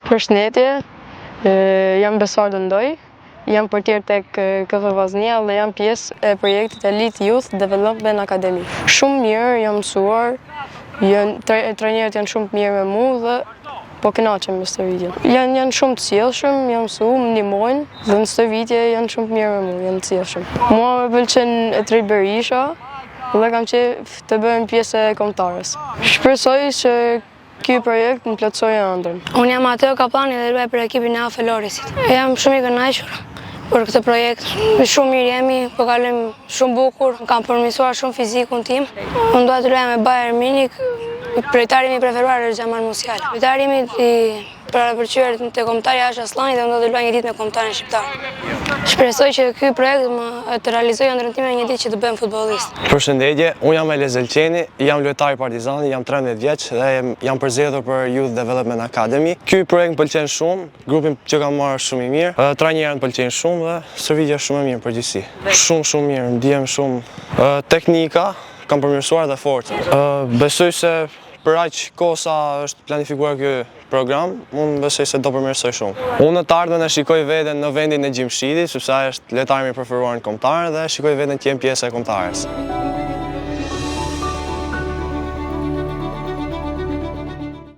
Përshëndetje, jam Besar Lëndoj, jam portier tek KF Vllaznia dhe jam pjesë e projektit Elite Youth Development Academy. Shumë mirë jam mësuar, trajnerët janë shumë të mirë me mua dhe po kënaqem me stërvitjen. Janë shumë të sjellshëm, janë mësuar, më ndihmojnë dhe në stërvitje janë shumë të mirë me mua, janë të sjellshëm. Mua më pëlqen Etri Berisha dhe kam qejf të bëhem pjesë e kombëtarës. Shpresoj që ky projekt më plotësoi ëndrrën. Unë jam Mateo Kaplani dhe luaj për ekipin e AFE Lorisit. Jam shumë i kënaqur për këtë projekt. Shumë mirë jemi, po kalojmë shumë bukur, kam përmirësuar shumë fizikun tim. Unë dua të luaj me Bayern Munich, projektari im i preferuar është Xhamal Musiala. Projektari im i parapërcyer te kombëtari Asha Aslani dhe unë do të luaj një ditë me kombëtarin shqiptar. Shpresoj që ky projekt më të realizojë ëndrrën time një ditë që të bëhem futbollist. Përshëndetje, unë jam Elez Elqeni, jam lojtar i Partizani, jam 13 vjeç dhe jam përzgjedhur për Youth Development Academy. Ky projekt më pëlqen shumë, grupin që kam marrë shumë i mirë, trajnerët më pëlqejnë shumë dhe stërvitja është shumë e mirë përgjithësi. Shumë mirë, ndihem shumë. Teknika kam përmirësuar dhe forca. Besoj se për aq kohë sa është planifikuar ky program, unë besoj se do përmirësoj shumë. Unë në të ardhmen e shikoj veten në vendin e Gjimshidit, sepse ai është lojtari im i preferuar në kombëtar dhe shikoj veten që jem pjesë e kombëtarës.